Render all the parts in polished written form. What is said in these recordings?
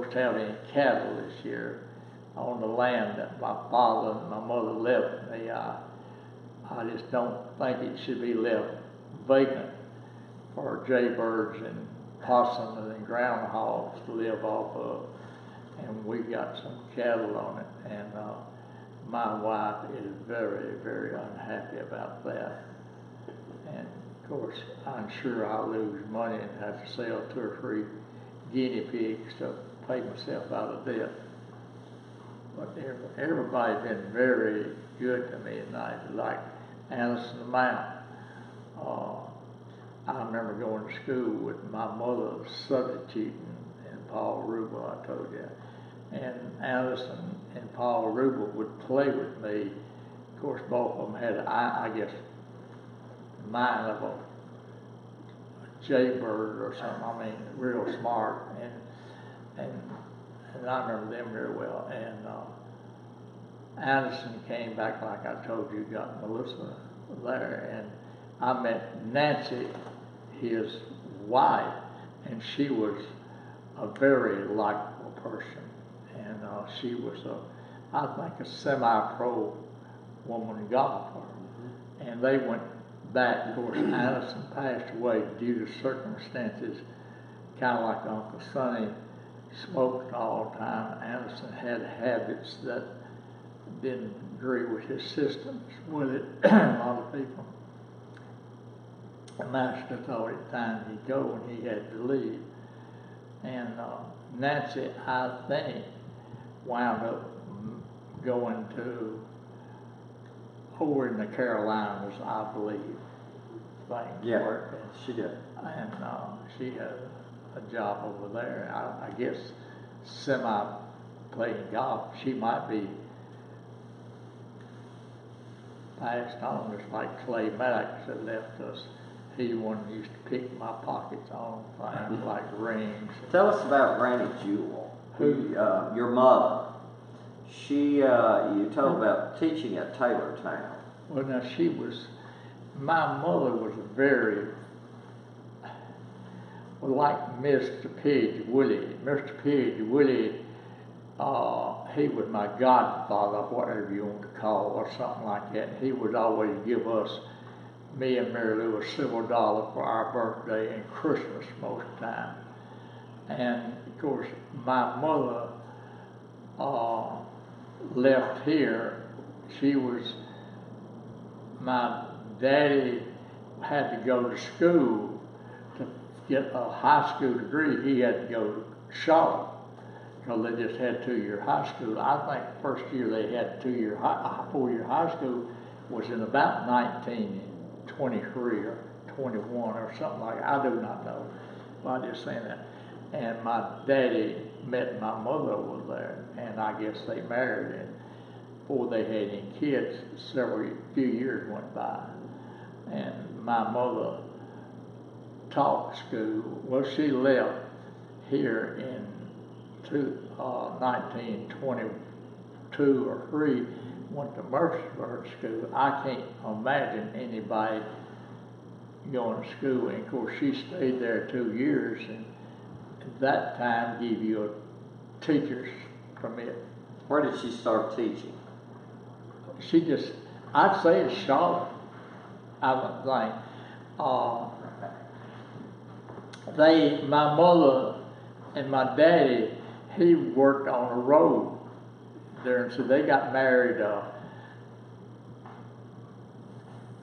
supposed to have any cattle this year on the land that my father and my mother left me. I just don't think it should be left vacant for jaybirds and possums and groundhogs to live off of. And we got some cattle on it, and my wife is very, very unhappy about that. And of course, I'm sure I'll lose money and have to sell 2 or 3 guinea pigs to pay myself out of debt. But everybody's been very good to me tonight, like Anderson Mount. I remember going to school with my mother substituting and Paul Rubel, I told you. And Anderson and Paul Rubel would play with me. Of course, both of them had, I guess, mind of a jaybird or something. I mean, real smart. And I remember them very well. And Anderson came back, like I told you, got Melissa there. And I met Nancy, his wife, and she was a very likable person. And she was, I think, a semi-pro woman golfer. And they went back. Of course, Anderson passed away due to circumstances, kind of like Uncle Sonny smoked all the time. Anderson had habits that didn't agree with his systems with it, a lot of people. The master thought it time he'd go and he had to leave. And Nancy, I think, wound up going to over in the Carolinas, I believe. Yeah, worked. she did. And she had a job over there. I guess semi-playing golf. She might be passed on, just like Clay Maddox that left us. He one used to pick my pockets on things like rings. Tell us about Granny Jewel. Who? Your mother. She, you told about teaching at Taylortown. Well, now my mother was very, like Mr. Pidge Willie. Mr. Pidge Willie, he was my godfather, whatever you want to call it, or something like that. He would always give us, me and Mary Lou, a silver dollar for our birthday and Christmas most of the time. And of course, my mother left here. My daddy had to go to school to get a high school degree. He had to go to Charlotte because they just had 2-year high school. I think the first year they had 4-year high school was in about 1923 or 21 or something like that. I do not know, but I'm just saying that. And my daddy met my mother over there, and I guess they married, and before they had any kids, few years went by. And my mother taught school. Well, she left here in 1922 or 3, went to Mercersburg School. I can't imagine anybody going to school. And of course, she stayed there 2 years, and at that time gave you a teacher's permit. Where did she start teaching? I'd say it's Charlotte. I would think. My mother and my daddy, he worked on a road there, and so they got married.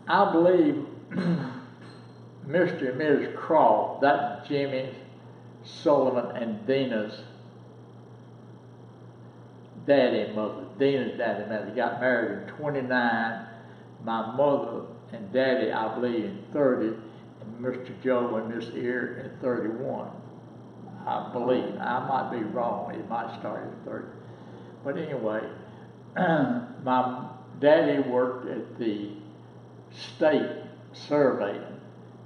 I believe Mr. and Mrs. Croft, that's Jimmy Sullivan and Dina's daddy and mother. Dina's daddy and mother got married in 29. My mother and daddy, I believe, in 30, and Mr. Joe and Miss Ear in 31. I believe. I might be wrong. It might start in 30. But anyway, my daddy worked at the state surveying,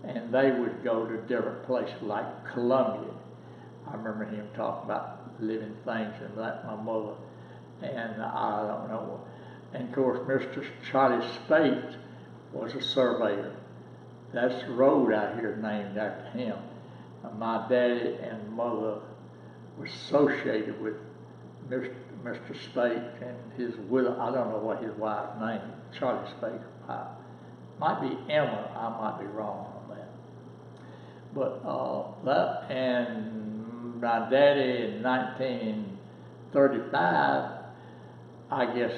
and they would go to different places like Columbia. I remember him talking about living things and that, my mother, and I don't know. And of course, Mr. Charlie Spate was a surveyor. That's the road out here named after him. My daddy and mother was associated with Mr. Spake and his widow. I don't know what his wife's name, Charlie Spake's wife. Might be Emma, I might be wrong on that. But that, and my daddy in 1935, I guess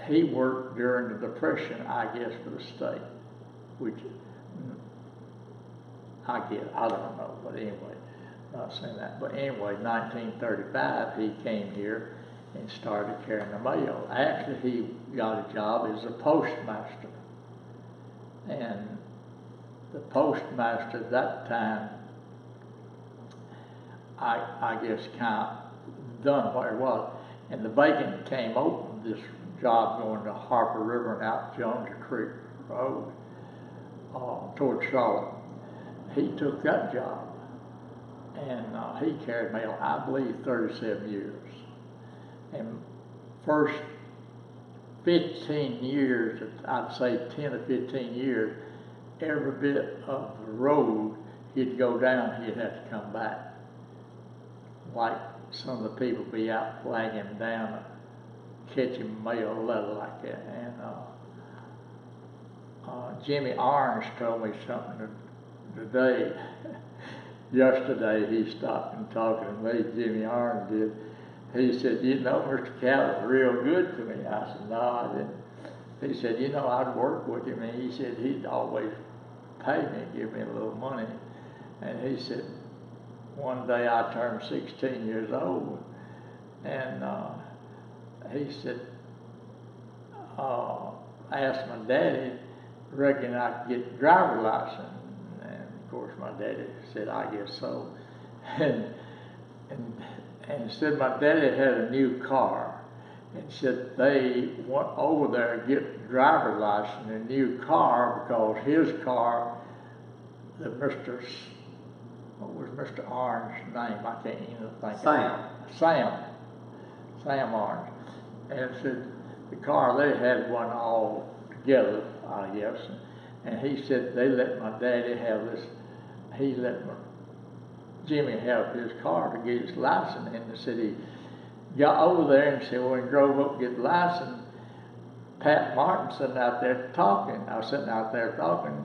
he worked during the Depression, I guess, for the state, which I don't know, but anyway, not saying that. But anyway, 1935, he came here and started carrying the mail. Actually, he got a job as a postmaster. And the postmaster at that time, I guess, kind of done what it was. And the vacant came open, this job going to Harper River and out Jones Creek Road toward Charlotte. He took that job, and he carried mail, I believe, 37 years. And first 15 years, I'd say 10 or 15 years, every bit of the road he'd go down, he'd have to come back. Like some of the people be out flagging down, catching mail, a letter like that. And Jimmy Orange told me something today. Yesterday he stopped and talking to me, Jimmy Orange did. He said, you know, Mr. Cal was real good to me. I said, no, I didn't. He said, you know, I'd work with him, and he said he'd always pay me, give me a little money. And he said, one day I turned 16 years old, and he said, asked my daddy, reckon I could get a driver's license. And of course my daddy said, I guess so. And said my daddy had a new car, and said they went over there to get a driver's license in a new car because his car, what was Mr. Orange's name? I can't even think of it. Sam Orange. And said the car they had one all together, I guess. And he said they let my daddy have this, he let Jimmy have his car to get his license. And the city got over there and said, when he drove up to get the license, Pat Martin sitting out there talking. I was sitting out there talking,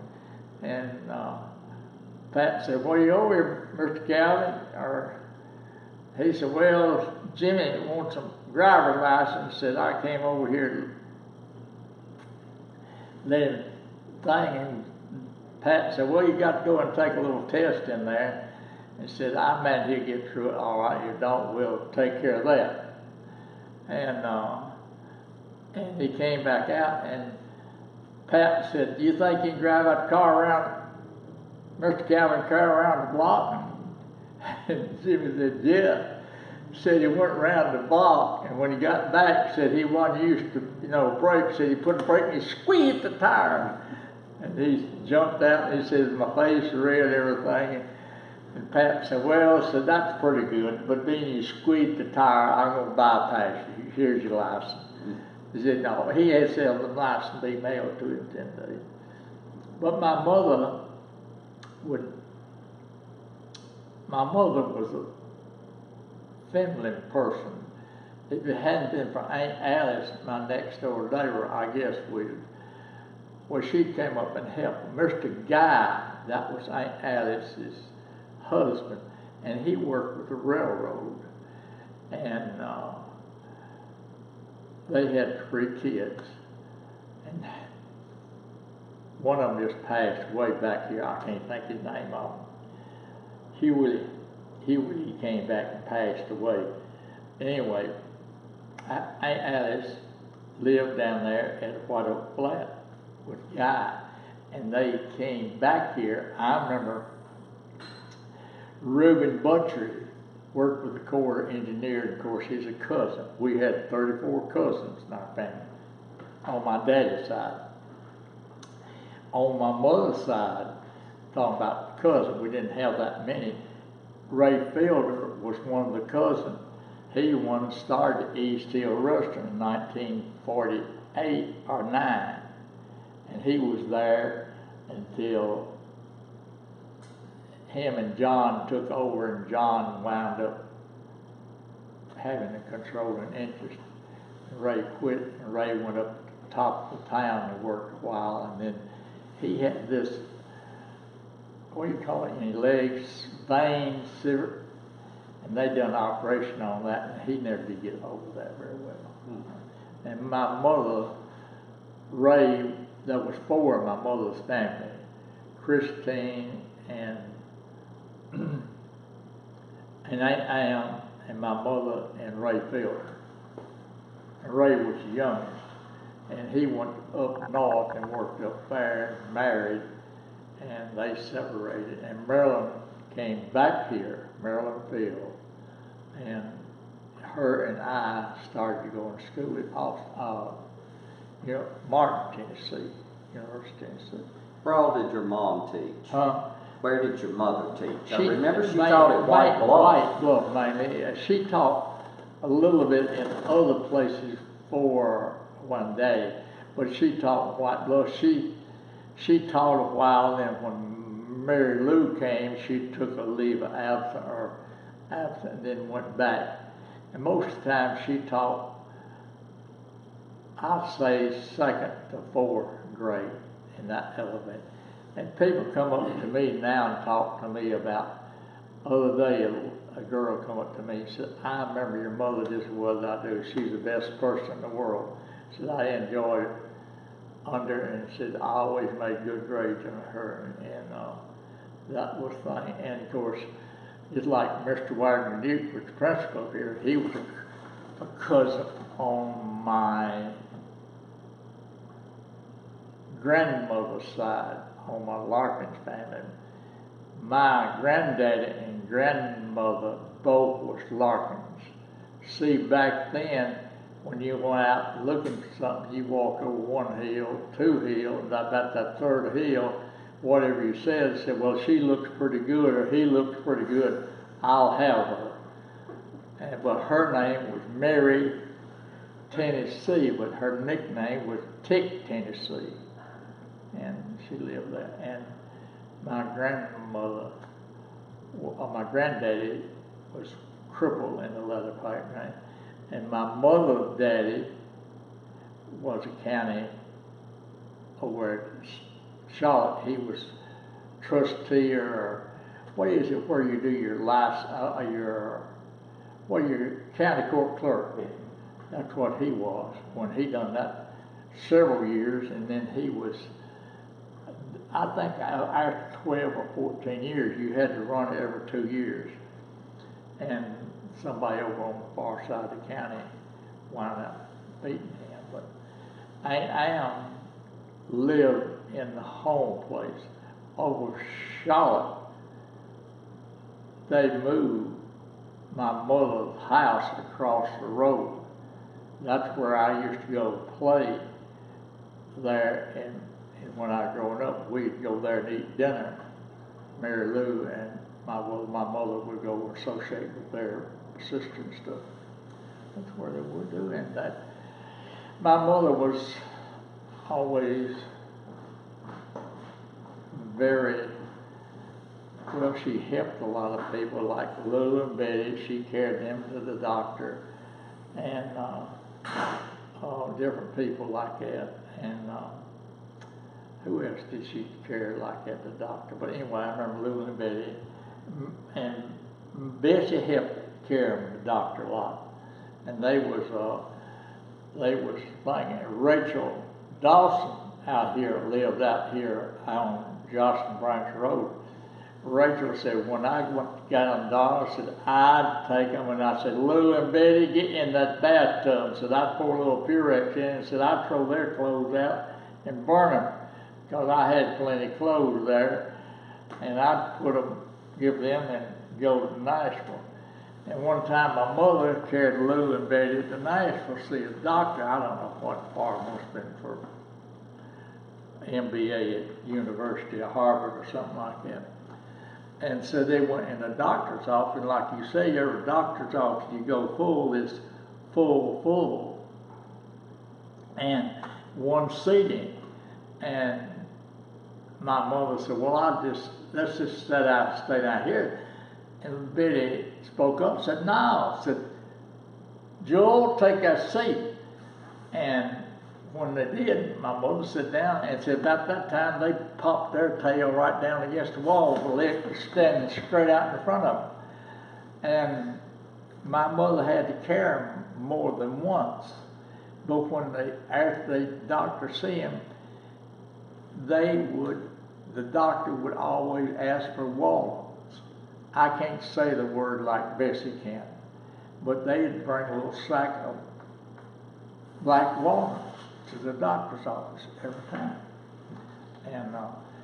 and Pat said, "What are you over here, Mr. Calvin?" Or he said, "Well, Jimmy wants a driver's license." Said, "I came over here to let him thing." And Pat said, "Well, you got to go and take a little test in there." And said, "I meant he'll get through it all right. You don't, we'll take care of that." And he came back out, and Pat said, "Do you think you can drive that car around, Mr. Calvin, car around the block?" And Jimmy said, "Yeah." Said he went around the block, and when he got back, said he wasn't used to, brake. Said he put the brake and he squeezed the tire. And he jumped out, and he said, "My face red, everything." And Pat said, "Well," said, "that's pretty good, but then you squeezed the tire, I'm going to bypass you. Here's your license." He said, "No." He had said the license be mailed to him 10 days. But my mother was a feminine person. If it hadn't been for Aunt Alice, my next door neighbor, I guess she came up and helped. Mr. Guy, that was Aunt Alice's husband, and he worked with the railroad, and they had 3 kids, and one of them just passed way back here. I can't think his name of him. He came back and passed away. Anyway, Aunt Alice lived down there at White Oak Flat with Guy, and they came back here. I remember Reuben Butcher worked with the Corps engineer, and of course he's a cousin. We had 34 cousins in our family on my daddy's side. On my mother's side, talking about the cousin, we didn't have that many. Ray Fielder was one of the cousins. He one started East Hill Restaurant in 1948 or 9, and he was there until him and John took over, and John wound up having a controlling interest. And Ray quit, and Ray went up to the top of the town and worked a while, and then he had this, what do you call it, in his legs, vein, Civic, and they done an operation on that, and he never did get over that very well. Mm-hmm. And my mother, Ray, there was 4 of my mother's family, Christine and Ann and my mother and Ray Fielder. And Ray was the youngest, and he went up north and worked up there, and married, and they separated. And Marilyn came back here, Marilyn Field, and her and I started to go to school at Martin, Tennessee, University of Tennessee. Where all did your mom teach? Where did your mother teach? I remember she taught at White Bluff. White Bluff, mainly. She taught a little bit in other places for one day, but she taught White Bluff. She taught a while, then when Mary Lou came, she took a leave of absent, and then went back. And most of the time she taught, I'd say 2nd to 4th grade in that element. And people come up to me now and talk to me about, other day a girl come up to me and said, I remember your mother just as well as I do. She's the best person in the world. Said I enjoyed under, and said I always made good grades on her, and that was funny. And of course, just like Mr. Wagner Duke was the principal here, he was a cousin on my grandmother's side, on my Larkins family. My granddaddy and grandmother both was Larkins. See, back then, when you went out looking for something, you walk over 1 hill, 2 hills, about that 3rd hill, whatever you said, well, she looks pretty good, or he looks pretty good, I'll have her. But her name was Mary Tennessee, but her nickname was Tick Tennessee. And she lived there. And my grandmother, my granddaddy was crippled in the leather pipe, right? And my mother's daddy was a county over at Charlotte. He was trustee, or what is it where you do your your county court clerk. That's what he was when he done that several years, and then he was, I think after 12 or 14 years, you had to run it every 2 years. And somebody over on the far side of the county wound up beating him. But I lived in the home place over Charlotte. They moved my mother's house across the road. That's where I used to go play there, and when I was growing up, we'd go there and eat dinner. Mary Lou and my mother would go associate with their sister and stuff. That's where they were doing that. My mother was always very, well, she helped a lot of people, like Lou and Betty. She carried them to the doctor, and different people like that. And who else did she carry like that, the doctor? But anyway, I remember Lou and Betty. And Bessie helped carry them to the doctor a lot. And they was thinking, Rachel Dawson lived out here on Johnson Branch Road. Rachel said, when I got on Dawson, I said, I'd take them, and I said, Lou and Betty, get in that bathtub. Said, I'd pour a little Purex in, and said, I'd throw their clothes out and burn them, because I had plenty of clothes there, and I'd give them and go to Nashville. And one time my mother carried Lou and Betty to Nashville to see a doctor. I don't know what part, must have been for MBA at University of Harvard or something like that. And so they went in the doctor's office, and like you say, every doctor's office you go full is full. And one seating. And my mother said, well, let's just stay down here. And Betty spoke up and said, no. Said, Joel, take that seat. And when they did, my mother sat down and said about that time they popped their tail right down against the wall, the leg was standing straight out in front of them. And my mother had to carry them more than once. But when after the doctor see him, the doctor would always ask for walnuts. I can't say the word like Bessie can, but they'd bring a little sack of black walnuts to the doctor's office every time. And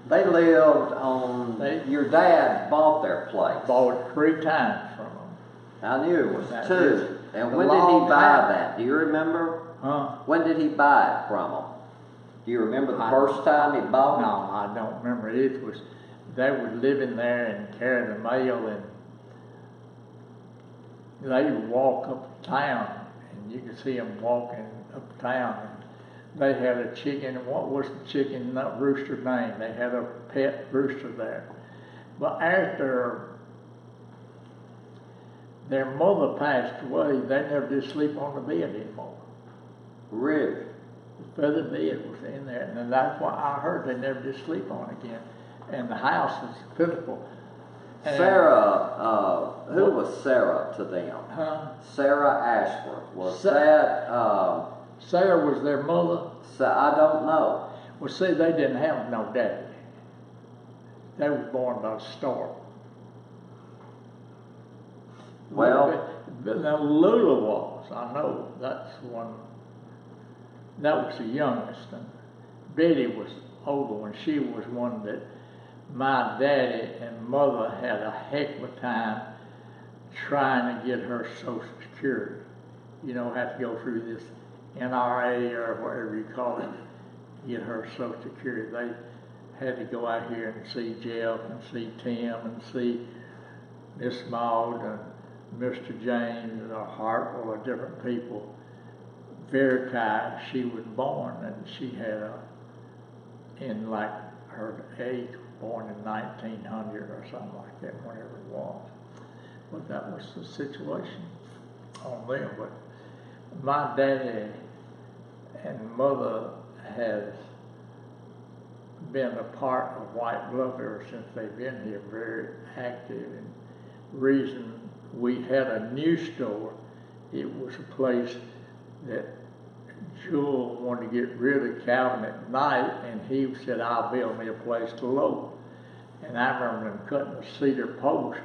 they lived on, your dad bought their place. Bought it 3 times from them. I knew it was 2. And when did he buy that? Do you remember? Huh? When did he buy it from them? Do you remember the first time he bought it? No, I don't remember. It was, they were living there and carrying the mail, and they would walk up town, and you could see them walking up town. And they had a chicken, and what was the chicken rooster's name? They had a pet rooster there. But after their mother passed away, they never did sleep on the bed anymore. Really? The feather bed was in there, and that's why I heard they never did sleep on it again. And the house was pitiful. And Sarah, who was Sarah to them? Huh? Sarah Ashworth. Was that, Sarah was their mother. so I don't know. Well, see, they didn't have no daddy. They was born by stork. Well, now Lula was, I know, that's one, that was the youngest, and Betty was older one. She was one that my daddy and mother had a heck of a time trying to get her Social Security. You know, have to go through this NRA or whatever you call it, get her Social Security. They had to go out here and see Jeff and see Tim and see Miss Maud and Mr. James and a heart full of different people. Veritas, she was born, and she had in like her age, born in 1900 or something like that, whenever it was. But that was the situation on them. But my daddy and mother has been a part of White Bluff ever since they've been here, very active. And reason we had a new store, it was a place that Jewel wanted to get rid of Calvin at night, and he said, I'll build me a place to load. And I remember them cutting a cedar post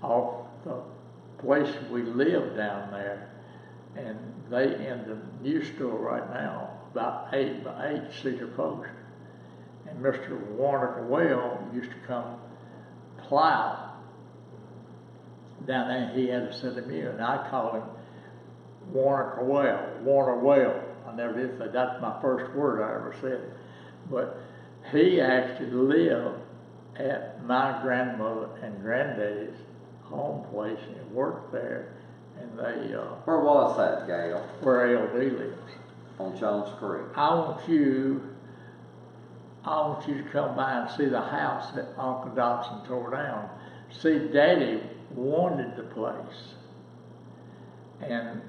off the place we lived down there, and they in the new store right now, about 8 by 8 cedar post. And Mr. Warner Well used to come plow down there, and he had a set of mule, and I called him Warner Well. I never did say that's my first word I ever said. But he actually lived at my grandmother and granddaddy's home place and worked there. And they where was that, Gale? Where LD lives. On Jones Creek. I want you to come by and see the house that Uncle Dodson tore down. See, Daddy wanted the place. And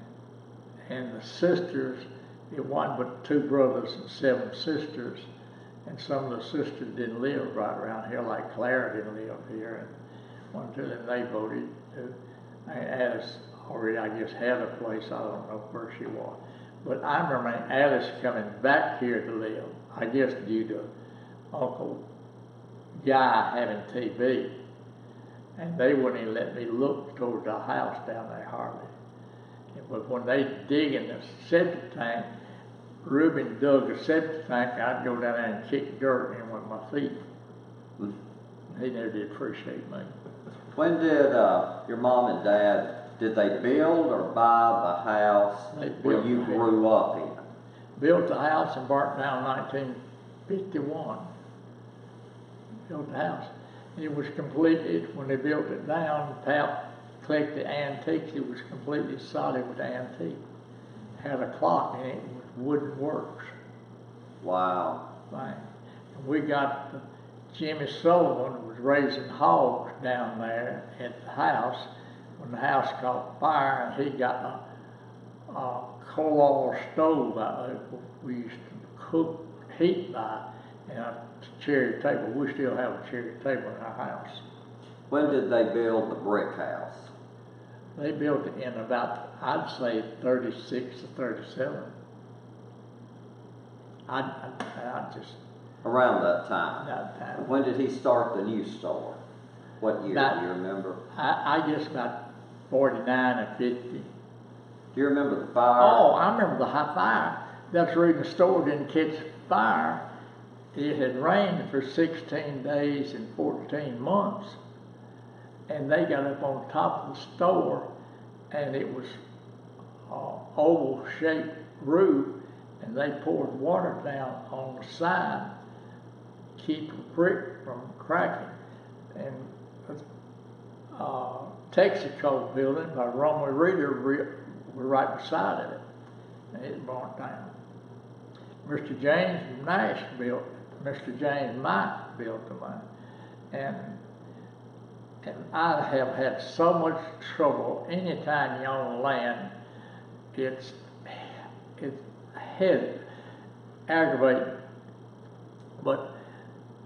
the sisters, it wasn't but 2 brothers and 7 sisters, and some of the sisters didn't live right around here, like Clara didn't live here, and one, 2, and they voted to. Alice already, I guess, had a place, I don't know where she was. But I remember Alice coming back here to live, I guess due to Uncle Guy having TB, and they wouldn't even let me look toward the house down there hardly. But when they dig in the septic tank, Reuben dug the septic tank, I'd go down there and kick dirt in with my feet. He never did appreciate me. When did your mom and dad, did they build or buy the house where you grew up in? Built the house and burnt down in 1951. Built the house. It was completed, when they built it down, Pap collected antiques, it was completely solid with antique. Had a clock in it with wooden works. Wow. Thing. And we got Jimmy Sullivan was raising hogs down there at the house when the house caught fire, and he got coal oil stove we used to cook heat by, and a cherry table. We still have a cherry table in our house. When did they build the brick house? They built it in about, I'd say 36 to 37. I just, Around that time. that time. When did he start the new store? What year, do you remember? I guess about 49 or 50. Do you remember the fire? Oh, I remember the high fire. That's the reason the store didn't catch fire. It had rained for 16 days and 14 months. And they got up on top of the store, and it was oval-shaped roof, and they poured water down on the side, keep the brick from cracking. And Texaco building by Roman Reader were right beside it, and it burnt down. Mr. James Mr. James Myatt built the one, and I have had so much trouble. Anytime you own land, it's aggravating. But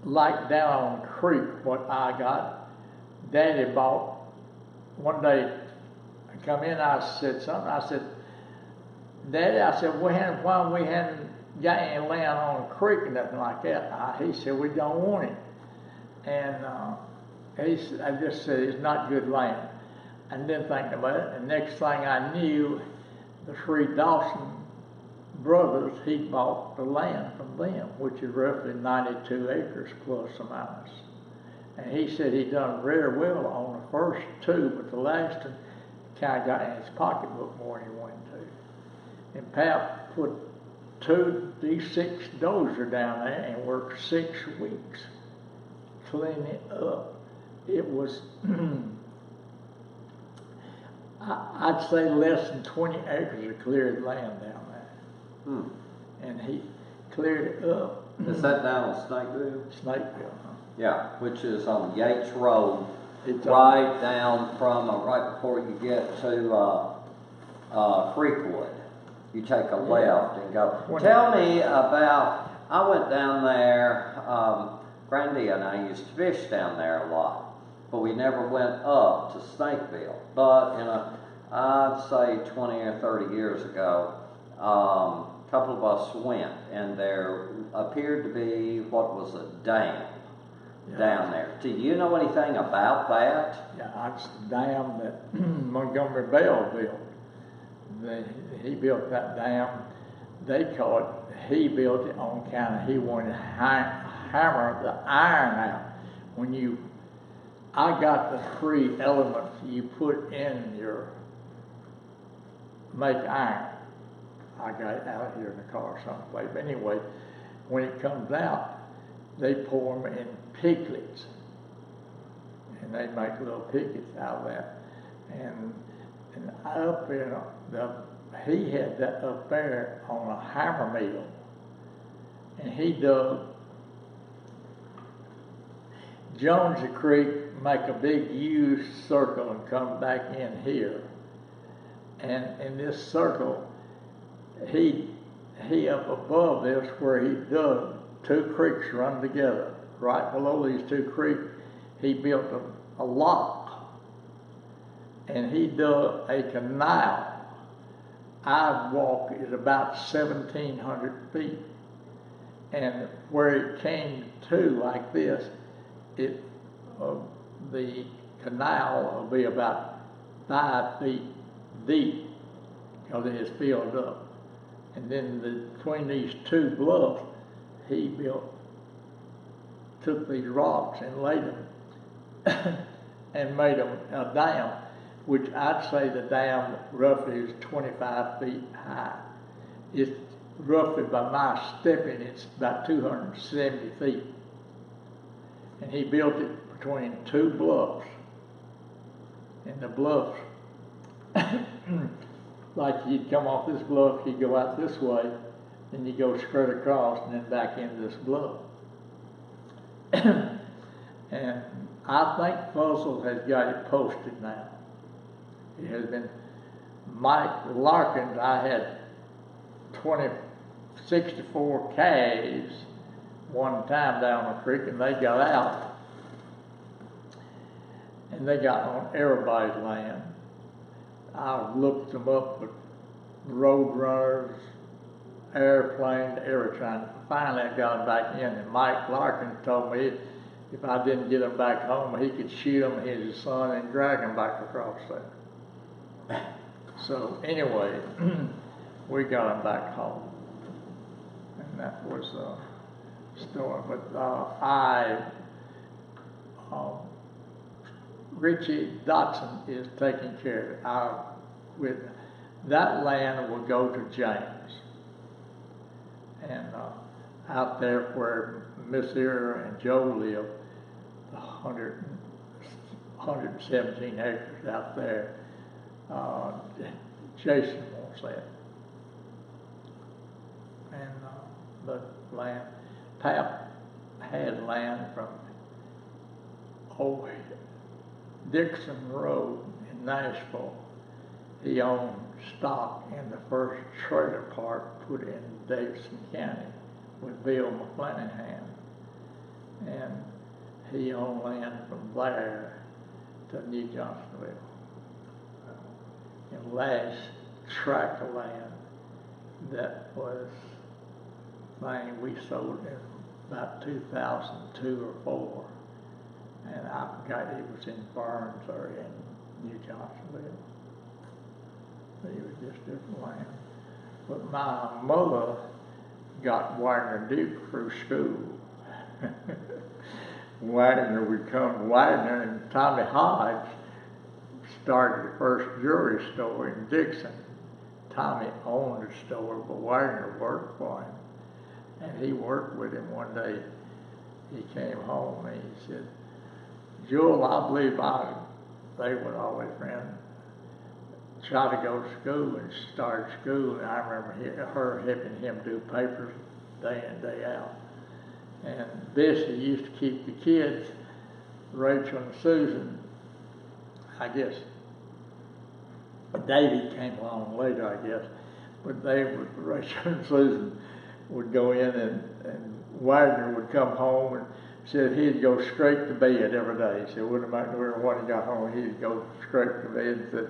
like down on the creek, what I got, Daddy bought, one day I come in, I said something, I said, Daddy, I said, why we hadn't got any land on the creek or nothing like that? He said, we don't want it. And I just said, it's not good land. And then thinking about it, the next thing I knew, the three Dawson brothers, he bought the land from them, which is roughly 92 acres plus or minus. And he said he done very well on the first two, but the last one kind of got in his pocketbook more than he wanted to. And Pap put 2 D6 dozer down there and worked 6 weeks cleaning it up. It was, I'd say less than 20 acres of cleared land down there. And he cleared it up. Is that down on Snakeville? Snakeville. Yeah, which is on Yates Road, It's right down from, right before you get to Creekwood. You take a left and go. Tell me about, I went down there, Grandy and I used to fish down there a lot, but we never went up to Snakeville. But I'd say 20 or 30 years ago, a couple of us went, and there appeared to be what was a dam down there. Do you know anything about that? Yeah, it's the dam that Montgomery Bell built. He built that dam. They call it, he built it on account of he wanted to hammer the iron out. I got the 3 elements you put in your make iron. I got it out here in the car someplace. But anyway, when it comes out, they pour them in piglets, and they make little piglets out of that. And up there, he had that up there on a hammer mill, and he dug Jonesy Creek, make a big U circle and come back in here. And in this circle, he up above this where he dug 2 creeks run together. Right below these 2 creeks, he built a lock, and he dug a canal. I'd walk is about 1,700 feet, and where it came to like this, the canal will be about 5 feet deep because it is filled up. And then between these 2 bluffs, he took these rocks and laid them and made them a dam, which I'd say the dam roughly is 25 feet high. It's roughly, by my stepping, it's about 270 feet. And he built it between 2 bluffs. And the bluffs, like you'd come off this bluff, you'd go out this way, then you go straight across and then back into this bluff. And I think Fuzzle has got it posted now. It has been, Mike Larkins, I had 64 calves one time down the creek, and they got out, and they got on everybody's land. I looked them up with road runners, airplanes, everything. Finally, I got them back in, and Mike Larkins told me if I didn't get them back home, he could shoot them, his son, and drag them back across there. So anyway, we got them back home, and that was the story. But Richie Dotson is taking care of it. With that land will go to James, and out there where Miss Ira and Joe live, 117 acres out there. Jason wants that, and the land. Pap had land from old Dickson Road in Nashville. He owned stock in the first trailer park put in Dickson County with Bill McClanahan, and he owned land from there to New Johnsonville. And last tract of land that was thing we sold in about 2002 or 4, and I forgot it was in Burns or in New Johnsonville. It was just different land. But my mother got Wagner Duke through school. Wagner would come, Wagner and Tommy Hodge started the first jewelry store in Dickson. Tommy owned the store, but Wagner worked for him. And he worked with him one day. He came home and he said, Jewel, I believe they were always friends, tried to go to school and start school. And I remember her helping him do papers day in, day out. And Bessie used to keep the kids, Rachel and Susan, I guess. Davy came along later, I guess. But Rachel and Susan would go in, and Wagner would come home and said he'd go straight to bed every day. He said, wouldn't matter when he got home, he'd go straight to bed and said,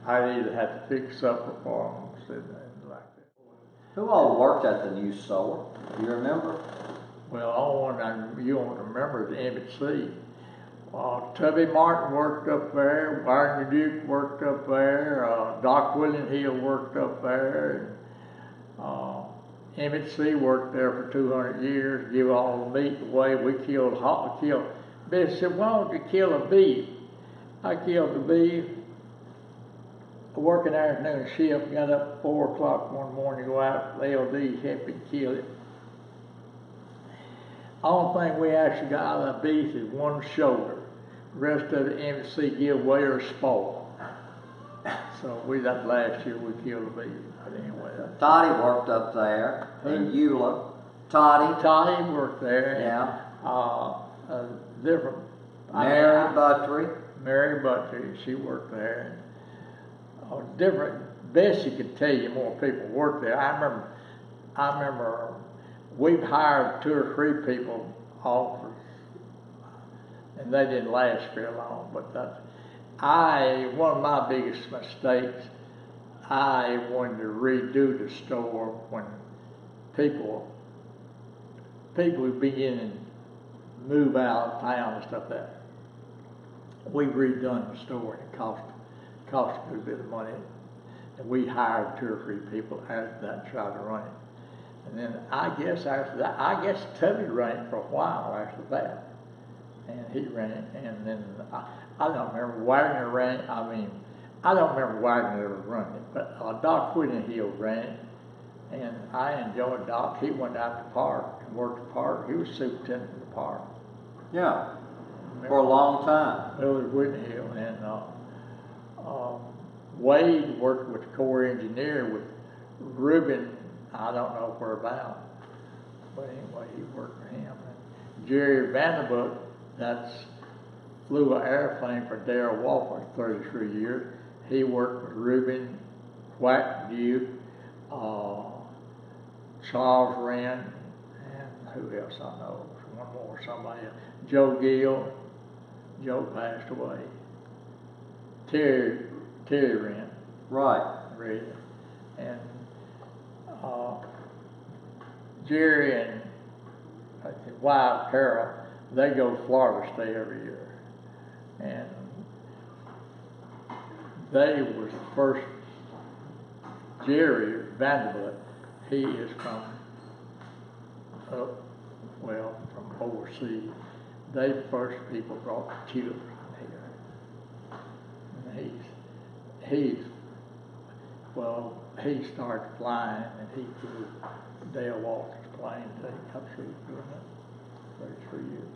I either had to fix supper for him, said, and like that. Who all worked at the new store? Do you remember? Well, all one you won't remember is Emmett Tubby Martin worked up there, Wagner Duke worked up there, Doc William Hill worked up there, and Emmett C. worked there for 200 years, give all the meat away. We killed. Bessie said, why don't you kill a beef? I killed the beef. I worked an afternoon shift, got up at 4 o'clock one morning to go out, LD, help him kill it. Only thing we actually got out of the beef is one shoulder. The rest of the MC give away or spoil. So that last year we killed the beef. But anyway. Toddy worked up there in Eula. Toddy worked there. Yeah. Different. Mary Buttry. Mary Buttry, she worked there. Different. Bessie could tell you more people worked there. I remember. We've hired 2 or 3 people officers, and they didn't last very long. But one of my biggest mistakes, I wanted to redo the store when people would begin and move out of town and stuff like that. We redone the store, and it cost a good bit of money, and we hired 2 or 3 people after that to try to run it. And then I guess after that, Tubby ran it for a while after that. And he ran it, and then I don't remember Wagner ran it. I don't remember Wagner ever running it, but Doc William Hill ran it. And I enjoyed Doc. He went out to the park and worked the park. He was superintendent of the park. Yeah, for a long time. Well, it was William Hill. And Wade worked with the Corps engineer with Reuben. I don't know whereabouts, but anyway, he worked for him. And Jerry Vanderbilt, flew an airplane for Darrell Walker 33 years. He worked with Reuben, White Duke, Charles Wren, and who else I know? One more, somebody else. Joe Gale. Joe passed away. Terry Wren. Right. Really. And Jerry and his wife Carol, they go to Florida State every year, and they was the first. Jerry Vanderbilt, he is from from overseas. They first people brought the children here, and he started flying, and he flew Dale Walker's plane until he got through doing it 33 years.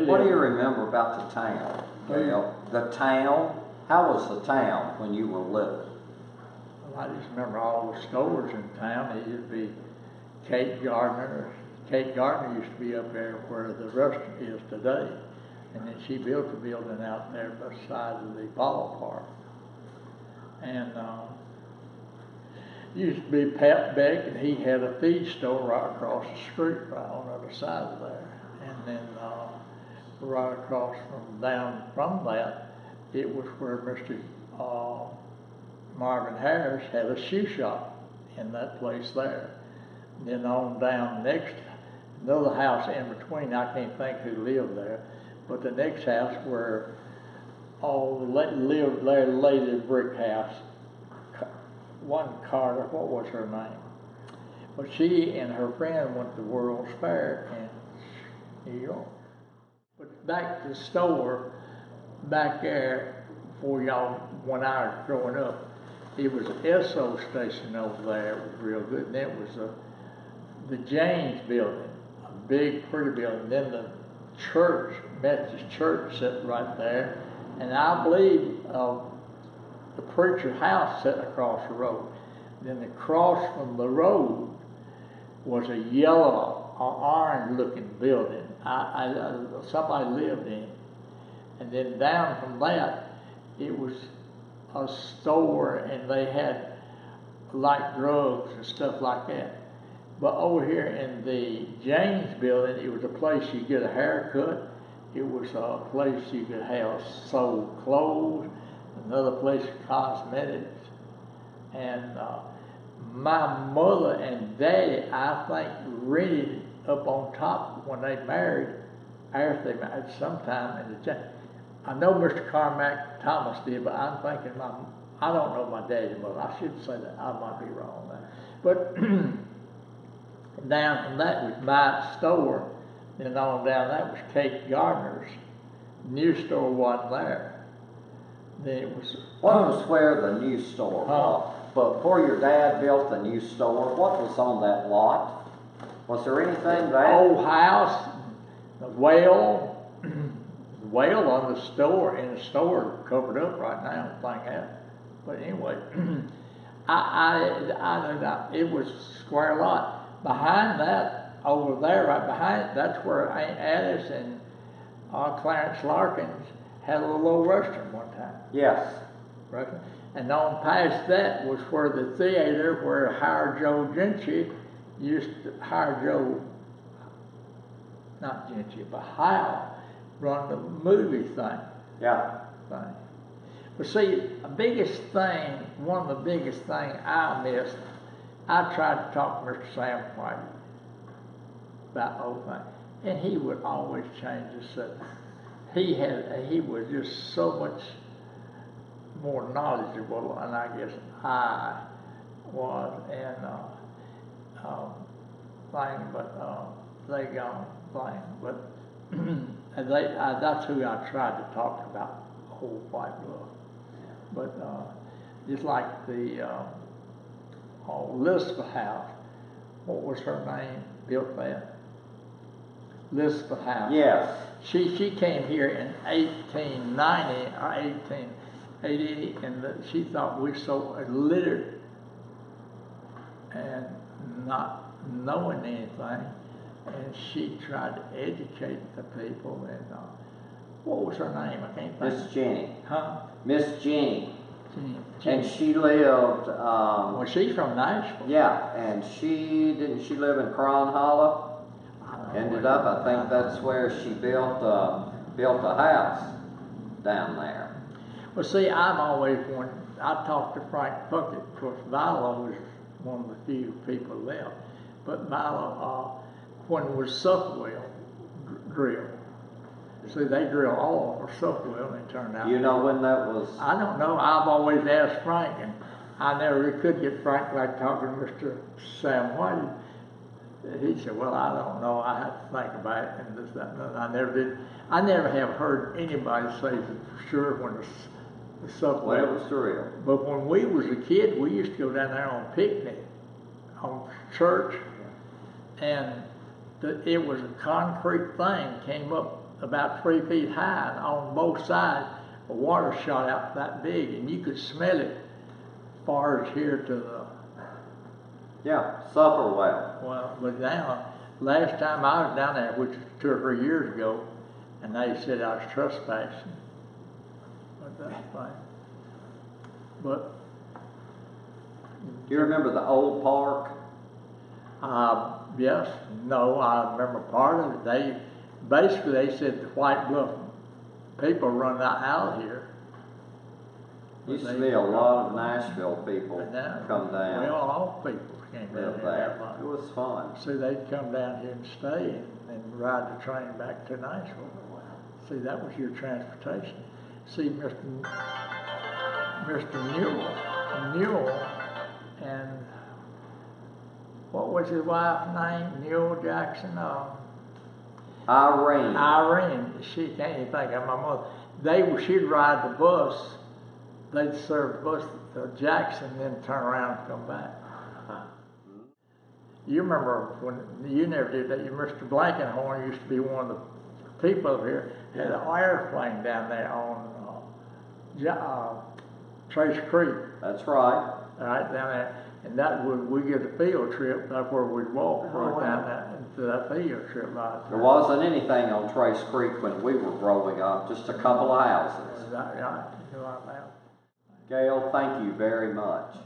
What do you remember about the town, Gale? The town? How was the town when you were little? I just remember all the stores in town. There used to be Kate Gardner. Kate Gardner used to be up there where the restaurant is today. And then she built a building out there beside the ballpark. And used to be Pat Beck, and he had a feed store right across the street, right on the other side of there. And then right across down from that, it was where Mr. Marvin Harris had a shoe shop in that place there. And then on down next, another house in between, I can't think who lived there, but the next house where lived their lady brick house, one Carter, what was her name? But she and her friend went to the World's Fair in New York. But back to the store, back there, when I was growing up, it was an Esso station over there. It was real good. And then it was the James building, a big, pretty building. Then the church, Methodist church, sat right there. And I believe the preacher's house sat across the road. Then across from the road was a yellow, orange-looking building. Somebody lived in it. And then down from that, it was a store, and they had like drugs and stuff like that. But over here in the James building, it was a place you get a haircut. It was a place you could have sold clothes, another place cosmetics. And my mother and daddy, I think, rented up on top when they married, after they married sometime in the James. I know Mr. Carmack Thomas did, but I'm thinking I don't know my daddy and mother. I shouldn't say that. I might be wrong on that. But down from that was my store. Then on down that was Kate Gardner's. New store wasn't there. Then it was. What was where the new store was? But before your dad built the new store, what was on that lot? Was there anything there? Old house, the well. Well on the store, in the store, covered up right now, thing that. But anyway, it was square lot. Behind that, over there, right behind it, that's where Aunt Alice and Clarence Larkins had a little old restaurant one time. Yes. Right? And on past that was where the theater, where Howard Joe Gentry not Gentry, but Howell, run the movie thing. Yeah. Thing. But see, one of the biggest things I missed, I tried to talk to Mr. Sam White about the whole thing, and he would always change the subject. He was just so much more knowledgeable, and I guess I was, and they gone thing, but and that's who I tried to talk about, old White Bluff. But just like the Elizabeth House, what was her name? Built that? Elizabeth House. Yes. She came here in 1890 or 1880, and she thought we so illiterate and not knowing anything. And she tried to educate the people. And what was her name? I can't think. Miss Jenny. Huh? Miss Jenny. And she lived, Well, she's from Nashville. yeah, and didn't she live in Cron Hollow? Ended up, I think that's where she built a house down there. Well, see, I've always wanted, I talked to Frank Puckett, of course, Milo was one of the few people left, but Milo, when it was Suffolk drill, see, they drill all over Suffolk, and it turned out. You know when that was? I don't know, I've always asked Frank, and I never could get Frank, like talking to Mr. Sam White. He said, well, I don't know, I had to think about it, and this, that, and that. I never have heard anybody say for sure when the Suffolk. When it was drill. But when we was a kid, we used to go down there on picnic, on church, and it was a concrete thing, came up about 3 feet high, and on both sides, the water shot out that big, and you could smell it as far as here to the. Yeah, supper well. Well, but now, last time I was down there, which was 2 or 3 years ago, and they said I was trespassing. But that's fine. But. Do you remember the old park? Yes, no, I remember part of it. They said the White Bluff people run out of here. Used to be a lot of Nashville people come down. Well, all people came down here that much. It was fun. See, they'd come down here and stay and ride the train back to Nashville. See, that was your transportation. See, Mr. Newell, and what was his wife's name? Newell Jackson? Irene. She can't even think of my mother. She'd ride the bus. They'd serve the bus to Jackson, then turn around and come back. You remember when you never did that? Mr. Blankenhorn used to be one of the people over here. Had an airplane down there on Trace Creek. That's right. Right down there, and that we get a field trip. That's where we'd walk down to that field trip. Right there wasn't anything on Trace Creek when we were growing up. Just a couple of houses. Right. Gale, thank you very much.